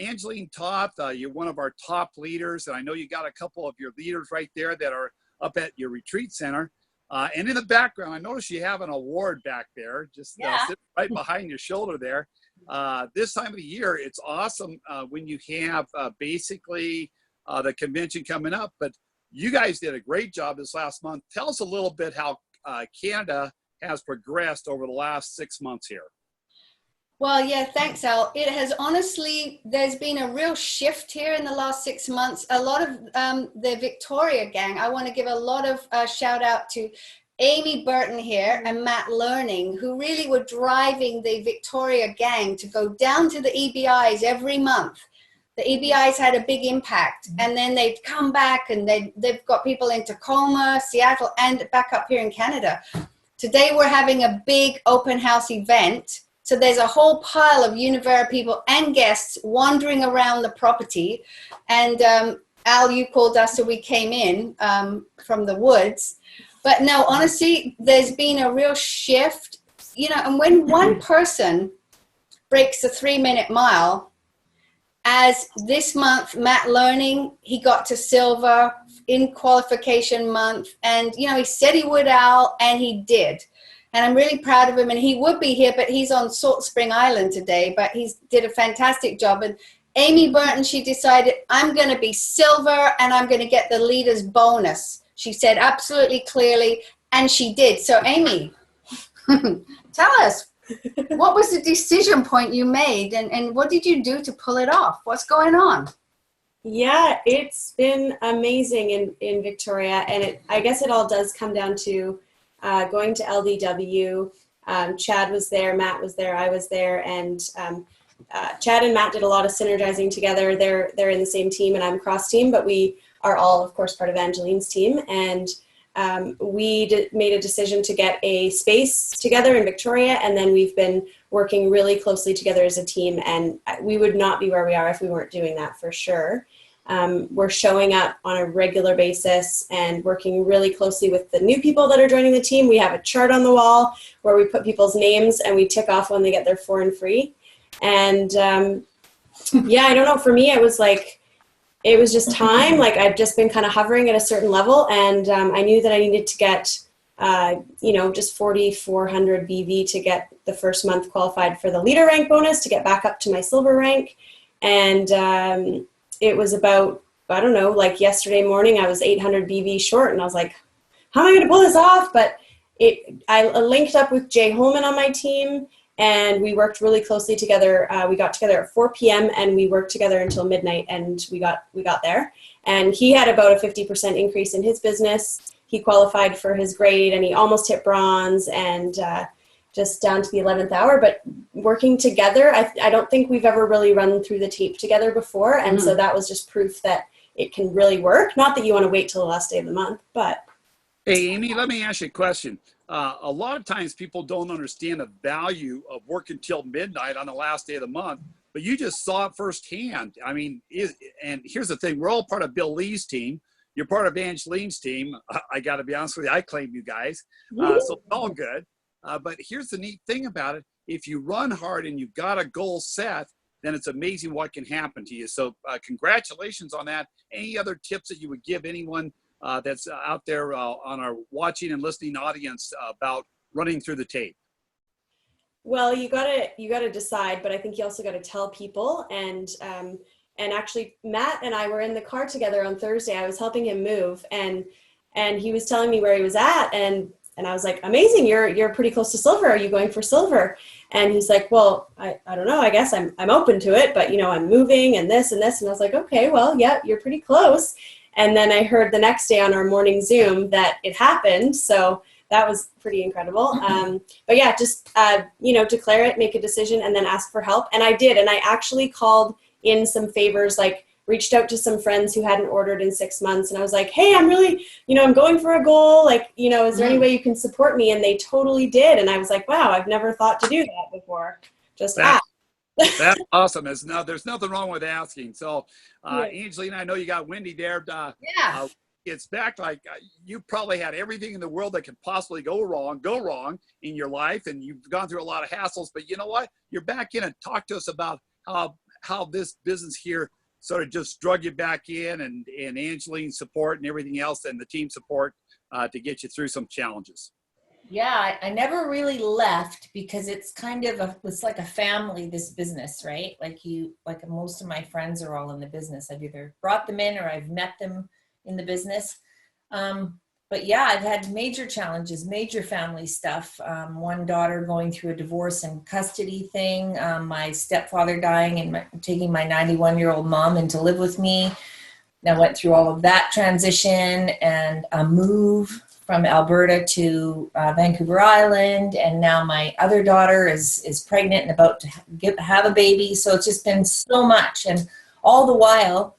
Angelyn Toth, you're one of our top leaders, and I know you got a couple of your leaders right there that are up at your retreat center. And in the background, I noticed you have an award back there, just sitting right behind your shoulder there. This time of the year, it's awesome when you have basically the convention coming up, but you guys did a great job this last month. Tell us a little bit how Canada has progressed over the last 6 months here. Well, yeah, thanks, Al. It has honestly, there's been a real shift here in the last 6 months. A lot of the Victoria gang, I want to give a lot of shout out to Amy Burton here and Matt Learning, who really were driving the Victoria gang to go down to the EBIs every month. The EBIs had a big impact, and then they'd come back and they've got people in Tacoma, Seattle, and back up here in Canada. Today we're having a big open house event. So there's a whole pile of Univera people and guests wandering around the property. And Al, you called us, so we came in from the woods. But no, honestly, there's been a real shift, you know, and when one person breaks the 3-minute mile, as this month, Matt Learning, he got to silver in qualification month. And, you know, he said he would, Al, and he did. And I'm really proud of him, and he would be here, but he's on Salt Spring Island today, but he did a fantastic job. And Amy Burton, she decided, I'm going to be silver and I'm going to get the leader's bonus. She said absolutely clearly, and she did. So Amy, tell us, what was the decision point you made, and what did you do to pull it off? What's going on? Yeah, it's been amazing in Victoria, and I guess it all does come down to going to LDW. Chad was there, Matt was there, I was there, and Chad and Matt did a lot of synergizing together. They're in the same team, and I'm cross team, but we are all, of course, part of Angelyn's team. And we made a decision to get a space together in Victoria, and then we've been working really closely together as a team, and we would not be where we are if we weren't doing that, for sure. We're showing up on a regular basis and working really closely with the new people that are joining the team. We have a chart on the wall where we put people's names and we tick off when they get their 4 and free. And yeah, I don't know, for me, it was like, it was just time. Like, I've just been kind of hovering at a certain level, and I knew that I needed to get, you know, just 4,400 BV to get the first month qualified for the leader rank bonus to get back up to my silver rank. And it was about, I don't know, like yesterday morning, I was 800 BV short, and I was like, how am I going to pull this off? But I linked up with Jay Holman on my team, and we worked really closely together. We got together at 4 p.m. and we worked together until midnight, and we got there. And he had about a 50% increase in his business. He qualified for his grade, and he almost hit bronze, and just down to the 11th hour. But working together, I don't think we've ever really run through the tape together before. And so that was just proof that it can really work. Not that you want to wait till the last day of the month, but. Hey, Amy, let me ask you a question. A lot of times people don't understand the value of working till midnight on the last day of the month, but you just saw it firsthand. I mean, and here's the thing. We're all part of Bill Lee's team. You're part of Angelyn's team. I got to be honest with you. I claim you guys. So it's all good. But here's the neat thing about it. If you run hard and you've got a goal set, then it's amazing what can happen to you. So congratulations on that. Any other tips that you would give anyone that's out there on our watching and listening audience about running through the tape? Well, you gotta decide, but I think you also gotta tell people. And actually, Matt and I were in the car together on Thursday. I was helping him move, and he was telling me where he was at, and I was like, amazing, you're pretty close to silver. Are you going for silver? And he's like, well, I don't know. I guess I'm open to it, but you know, I'm moving and this and this. And I was like, okay, well, yeah, you're pretty close. And then I heard the next day on our morning Zoom that it happened. So that was pretty incredible. But yeah, just, you know, declare it, make a decision, and then ask for help. And I did. And I actually called in some favors, like reached out to some friends who hadn't ordered in 6 months. And I was like, hey, I'm really, you know, I'm going for a goal. Like, you know, is there any way you can support me? And they totally did. And I was like, wow, I've never thought to do that before. Just ask. That's awesome. There's nothing wrong with asking. So, Angelyn, I know you got Wendy there. It's back like you probably had everything in the world that could possibly go wrong in your life, and you've gone through a lot of hassles. But you know what? You're back in, and talk to us about how this business here sort of just drug you back in, and Angelyn's support and everything else, and the team support to get you through some challenges. Yeah, I never really left because it's kind of it's like a family, this business, right? Like most of my friends are all in the business. I've either brought them in or I've met them in the business. But yeah, I've had major challenges, major family stuff. One daughter going through a divorce and custody thing, my stepfather dying and taking my 91-year-old mom in to live with me. And I went through all of that transition and a move from Alberta to Vancouver Island, and now my other daughter is pregnant and about to have a baby. So it's just been so much, and all the while,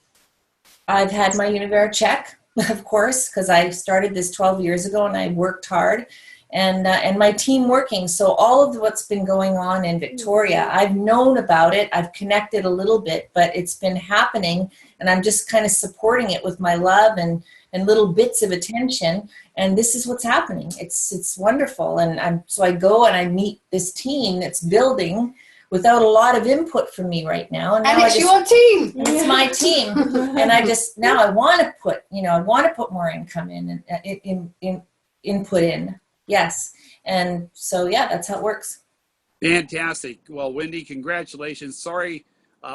I've had my Univera check, of course, because I started this 12 years ago, and I worked hard, and my team working. So all of what's been going on in Victoria, I've known about it, I've connected a little bit, but it's been happening, and I'm just kind of supporting it with my love and little bits of attention. And this is what's happening. It's wonderful. And so I go and I meet this team that's building without a lot of input from me right now. And it's your team. It's my team. And I want to put more income in and input in. Yes. And so, yeah, that's how it works. Fantastic. Well, Wendy, congratulations. Sorry,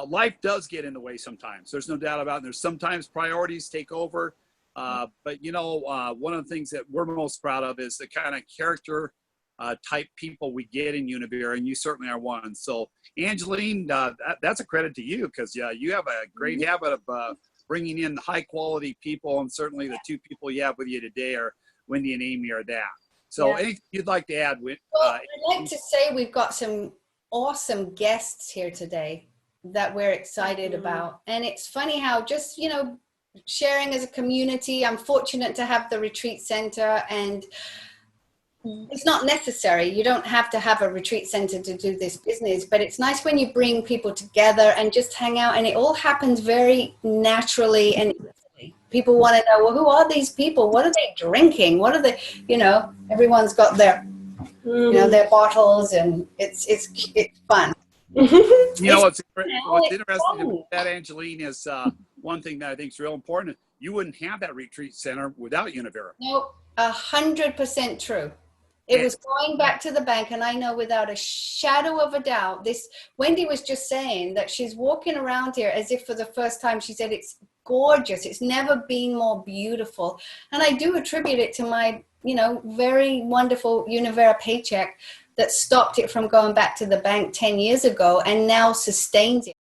life does get in the way sometimes. There's no doubt about it. There's sometimes priorities take over. But one of the things that we're most proud of is the kind of character type people we get in Univera, and you certainly are one. So, Angelyn, that's a credit to you, because you have a great habit of bringing in high quality people, and certainly the two people you have with you today are Wendy and Amy are that. So, anything you'd like to add? Well, I'd like to say we've got some awesome guests here today that we're excited about, and it's funny how just sharing as a community. I'm fortunate to have the retreat center, and it's not necessary. You don't have to have a retreat center to do this business, but it's nice when you bring people together and just hang out, and it all happens very naturally and easily. People want to know, well, who are these people? What are they drinking? What are they, everyone's got their, their bottles, and it's fun. What's interesting about that, Angelyn, is one thing that I think is real important. You wouldn't have that retreat center without Univera. No, 100% true. It was going back to the bank, and I know without a shadow of a doubt, this Wendy was just saying that she's walking around here as if for the first time. She said it's gorgeous. It's never been more beautiful. And I do attribute it to my, very wonderful Univera paycheck that stopped it from going back to the bank 10 years ago and now sustains it.